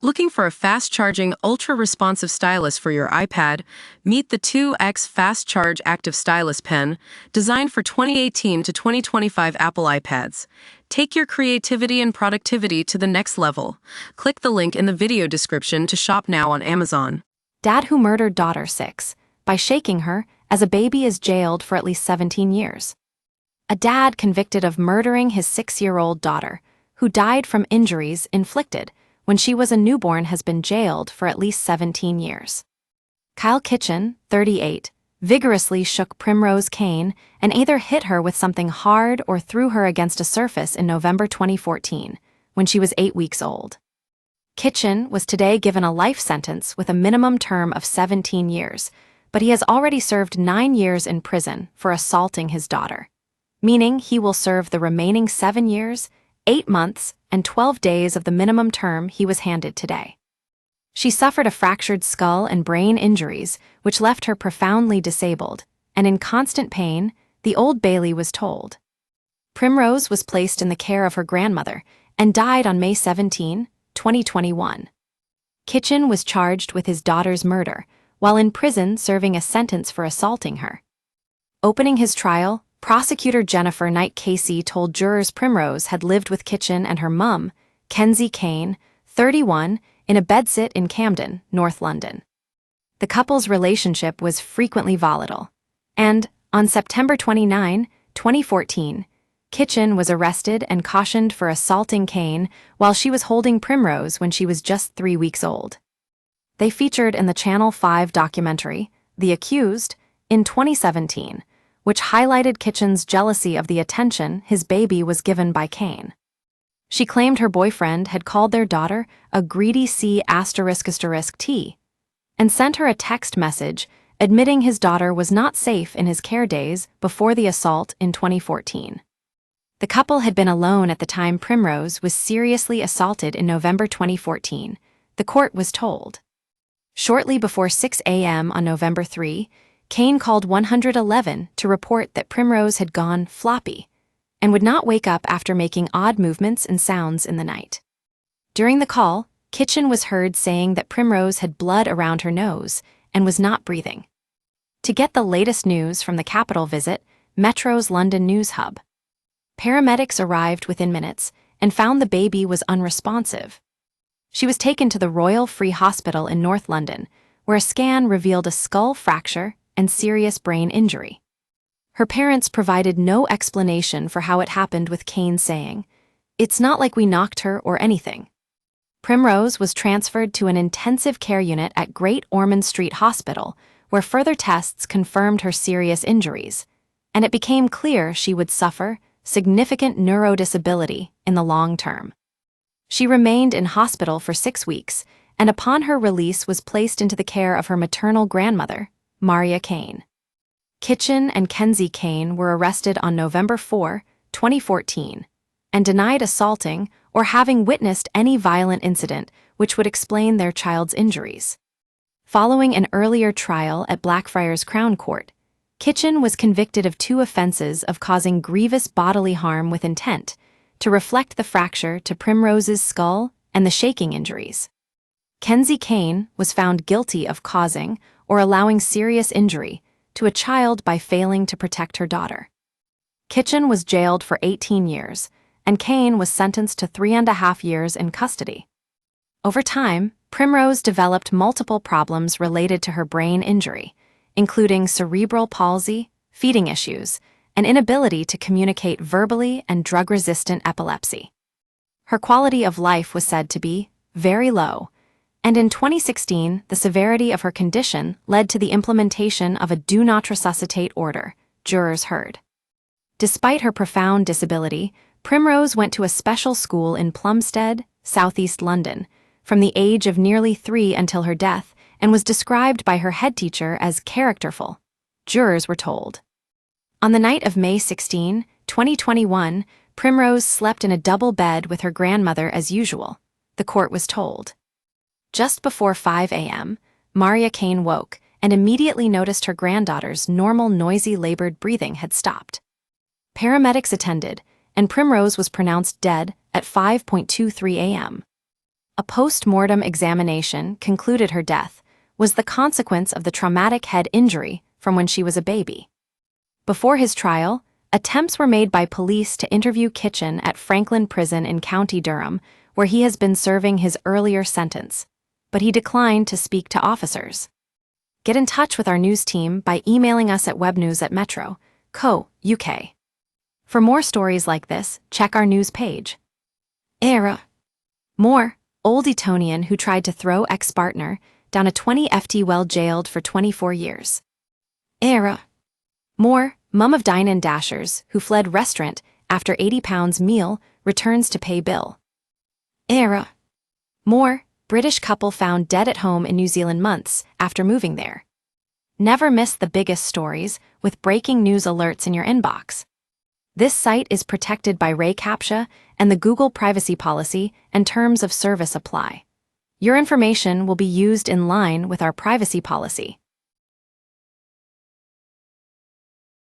Looking for a fast-charging, ultra-responsive stylus for your iPad? Meet the 2X Fast Charge Active Stylus Pen, designed for 2018 to 2025 Apple iPads. Take your creativity and productivity to the next level. Click the link in the video description to shop now on Amazon. Dad who murdered daughter 6 by shaking her as a baby is jailed for at least 17 years. A dad convicted of murdering his 6-year-old daughter, who died from injuries inflicted when she was a newborn, has been jailed for at least 17 years. Kyle Kitchen, 38, vigorously shook Primrose Kane and either hit her with something hard or threw her against a surface in November 2014, when she was 8 weeks old. Kitchen was today given a life sentence with a minimum term of 17 years, but he has already served 9 years in prison for assaulting his daughter, meaning he will serve the remaining 7 years, 8 months, and 12 days of the minimum term he was handed today. She suffered a fractured skull and brain injuries, which left her profoundly disabled, and in constant pain, the Old Bailey was told. Primrose was placed in the care of her grandmother and died on May 17, 2021. Kitchen was charged with his daughter's murder, while in prison serving a sentence for assaulting her. Opening his trial, Prosecutor Jennifer Knight Casey told jurors Primrose had lived with Kitchen and her mum, Kenzie Kane, 31, in a bedsit in Camden, North London. The couple's relationship was frequently volatile, and, on September 29, 2014, Kitchen was arrested and cautioned for assaulting Kane while she was holding Primrose when she was just 3 weeks old. They featured in the Channel 5 documentary, The Accused, in 2017, which highlighted Kitchen's jealousy of the attention his baby was given by Kane. She claimed her boyfriend had called their daughter a greedy C***T and sent her a text message admitting his daughter was not safe in his care days before the assault in 2014. The couple had been alone at the time Primrose was seriously assaulted in November 2014, the court was told. Shortly before 6 a.m. on November 3, Kane called 111 to report that Primrose had gone floppy and would not wake up after making odd movements and sounds in the night. During the call, Kitchen was heard saying that Primrose had blood around her nose and was not breathing. To get the latest news from the Capitol, visit Metro's London News Hub. Paramedics arrived within minutes and found the baby was unresponsive. She was taken to the Royal Free Hospital in North London, where a scan revealed a skull fracture and serious brain injury. Her parents provided no explanation for how it happened, with Kane saying, "It's not like we knocked her or anything." Primrose was transferred to an intensive care unit at Great Ormond Street Hospital, where further tests confirmed her serious injuries, and it became clear she would suffer significant neurodisability in the long term. She remained in hospital for 6 weeks, and upon her release was placed into the care of her maternal grandmother, Maria Kane. Kitchen and Kenzie Kane were arrested on November 4, 2014, and denied assaulting or having witnessed any violent incident which would explain their child's injuries. Following an earlier trial at Blackfriars Crown Court, Kitchen was convicted of 2 offenses of causing grievous bodily harm with intent, to reflect the fracture to Primrose's skull and the shaking injuries. Kenzie Kane was found guilty of causing or allowing serious injury to a child by failing to protect her daughter. Kitchen was jailed for 18 years, and Kane was sentenced to 3.5 years in custody. Over time, Primrose developed multiple problems related to her brain injury, including cerebral palsy, feeding issues, and inability to communicate verbally and drug-resistant epilepsy. Her quality of life was said to be very low, and in 2016, the severity of her condition led to the implementation of a do not resuscitate order, jurors heard. Despite her profound disability, Primrose went to a special school in Plumstead, southeast London, from the age of nearly 3 until her death, and was described by her headteacher as characterful, jurors were told. On the night of May 16, 2021, Primrose slept in a double bed with her grandmother as usual, the court was told. Just before 5 a.m., Maria Kane woke and immediately noticed her granddaughter's normal noisy labored breathing had stopped. Paramedics attended, and Primrose was pronounced dead at 5:23 a.m. A post-mortem examination concluded her death was the consequence of the traumatic head injury from when she was a baby. Before his trial, attempts were made by police to interview Kitchen at Franklin Prison in County Durham, where he has been serving his earlier sentence, but he declined to speak to officers. Get in touch with our news team by emailing us at webnews@metro.co.uk. For more stories like this, check our news page. Era. More, Old Etonian who tried to throw ex-partner down a 20 FT well jailed for 24 years. Era. More, mum of Dine and Dashers who fled restaurant after £80 meal returns to pay bill. Era. More, British couple found dead at home in New Zealand months after moving there. Never miss the biggest stories with breaking news alerts in your inbox. This site is protected by Ray CAPTCHA and the Google privacy policy and terms of service apply. Your information will be used in line with our privacy policy.